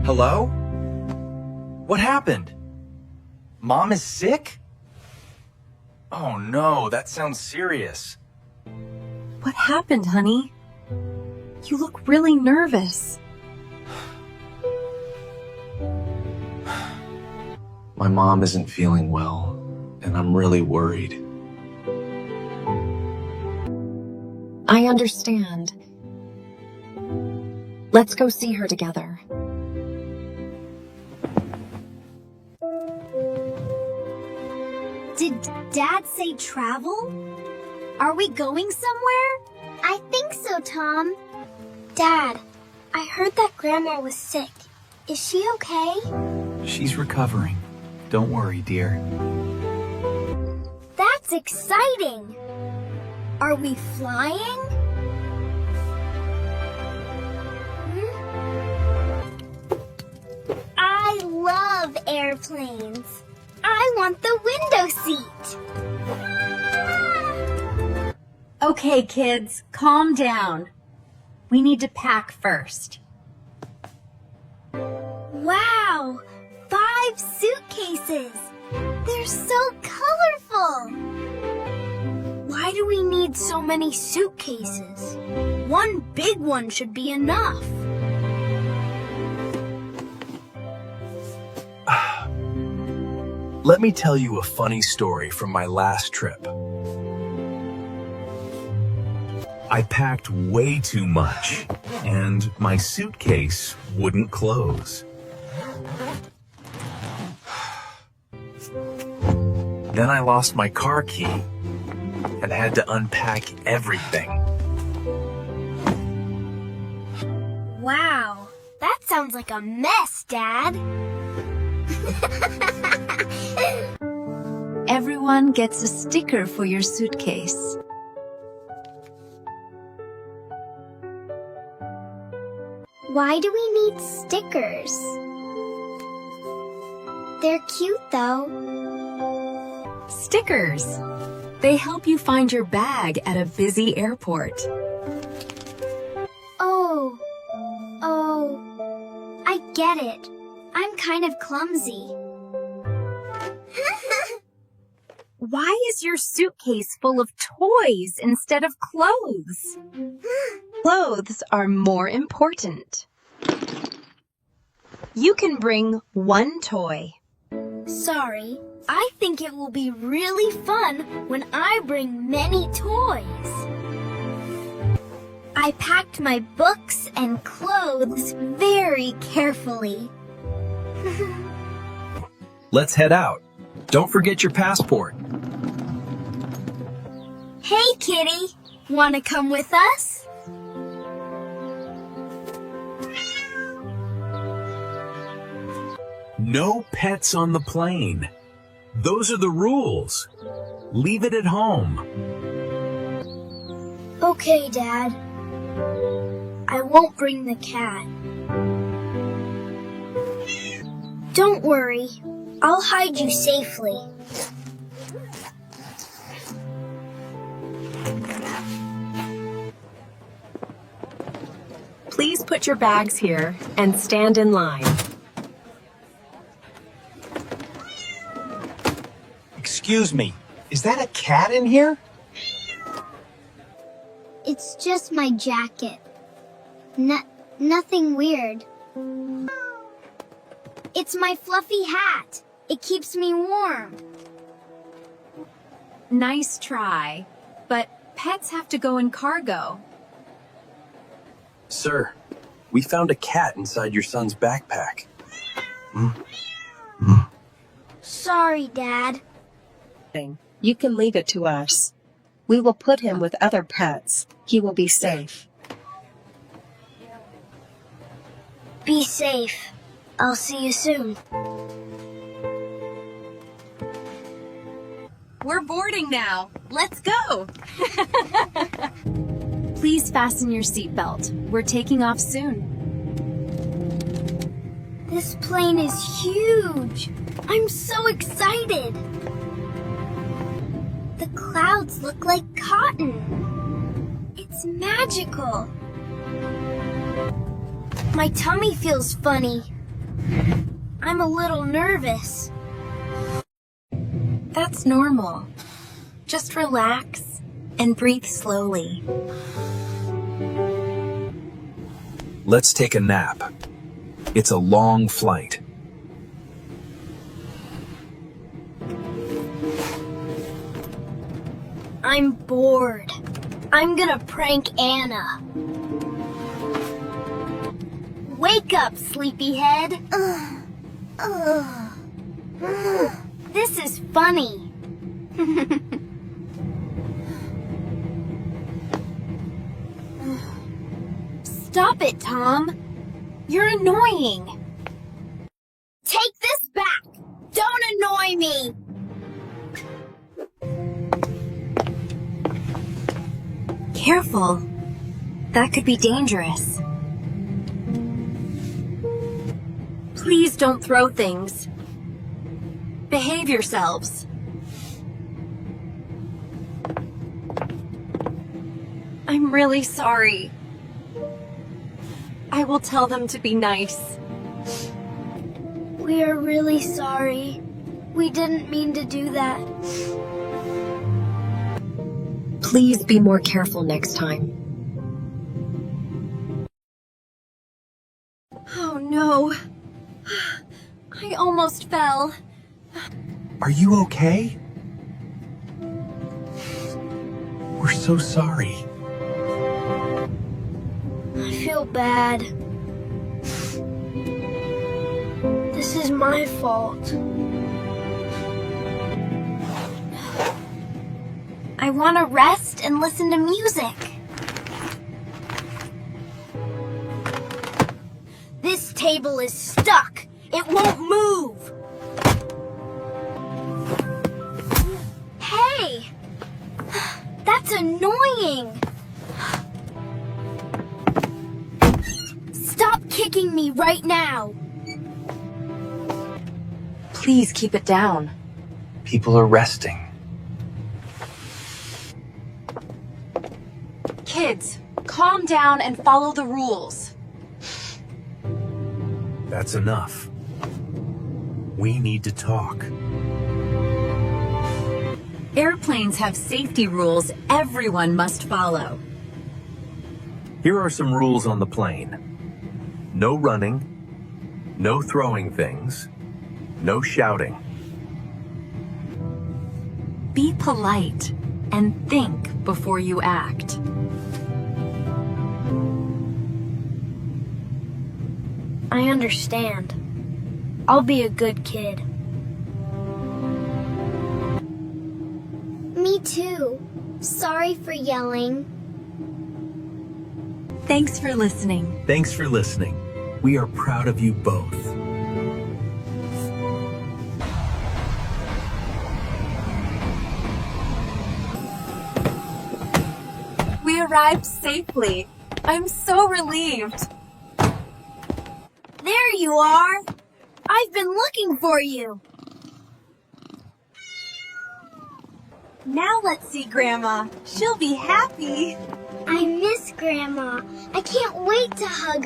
Hello? What happened? Mom is sick? Oh no, that sounds serious. What happened, honey? You look really nervous. My mom isn't feeling well, and I'm really worried. I understand. Let's go see her together. Did Dad say travel? Are we going somewhere? I think so, Tom. Dad, I heard that Grandma was sick. Is she okay? She's recovering. Don't worry, dear. That's exciting! Are we flying? I love airplanes. I want the window seat. Okay, kids, calm down. We need to pack first. Wow! 5 suitcases! They're so colorful! Why do we need so many suitcases? One big one should be enough. Let me tell you a funny story from my last trip. I packed way too much, and my suitcase wouldn't close. Then I lost my car key and had to unpack everything. Wow, that sounds like a mess, Dad. Everyone gets a sticker for your suitcase. Why do we need stickers? They're cute, though. Stickers. They help you find your bag at a busy airport. Oh, I get it. I'm kind of clumsy. Why is your suitcase full of toys instead of clothes? Clothes are more important. You can bring one toy. Sorry, I think it will be really fun when I bring many toys. I packed my books and clothes very carefully. Let's head out. Don't forget your passport. Hey, Kitty, wanna come with us? No pets on the plane. Those are the rules. Leave it at home. Okay, Dad. I won't bring the cat. Don't worry, I'll hide you safely. Please put your bags here and stand in line. Excuse me, is that a cat in here? It's just my jacket. Nothing weird. It's my fluffy hat. It keeps me warm. Nice try, but pets have to go in cargo. Sir, we found a cat inside your son's backpack. Sorry, Dad. You can leave it to us. We will put him with other pets. He will be safe. Be safe. I'll see you soon. We're boarding now. Let's go. Please fasten your seatbelt. We're taking off soon. This plane is huge. I'm so excited. The clouds look like cotton. It's magical. My tummy feels funny. I'm a little nervous. That's normal. Just relax and breathe slowly. Let's take a nap. It's a long flight. I'm bored. I'm gonna prank Anna. Wake up, sleepyhead. This is funny. Stop it, Tom. You're annoying. Take this back. Don't annoy me. Careful. That could be dangerous. Please don't throw things. Behave yourselves. I'm really sorry. I will tell them to be nice. We are really sorry. We didn't mean to do that. Please be more careful next time. Oh no. I almost fell. Are you okay? We're so sorry. I feel bad. This is my fault. I want to rest and listen to music. This table is stuck. It won't move. Hey! That's annoying. Stop kicking me right now. Please keep it down. People are resting. Kids, calm down and follow the rules. That's enough. We need to talk. Airplanes have safety rules everyone must follow. Here are some rules on the plane. No running, no throwing things, no shouting. Be polite and think before you act. I understand. I'll be a good kid. Me too. Sorry for yelling. Thanks for listening. Thanks for listening. We are proud of you both. We arrived safely. I'm so relieved. There you are. I've been looking for you. Now let's see Grandma. She'll be happy. I miss Grandma. I can't wait to hug her.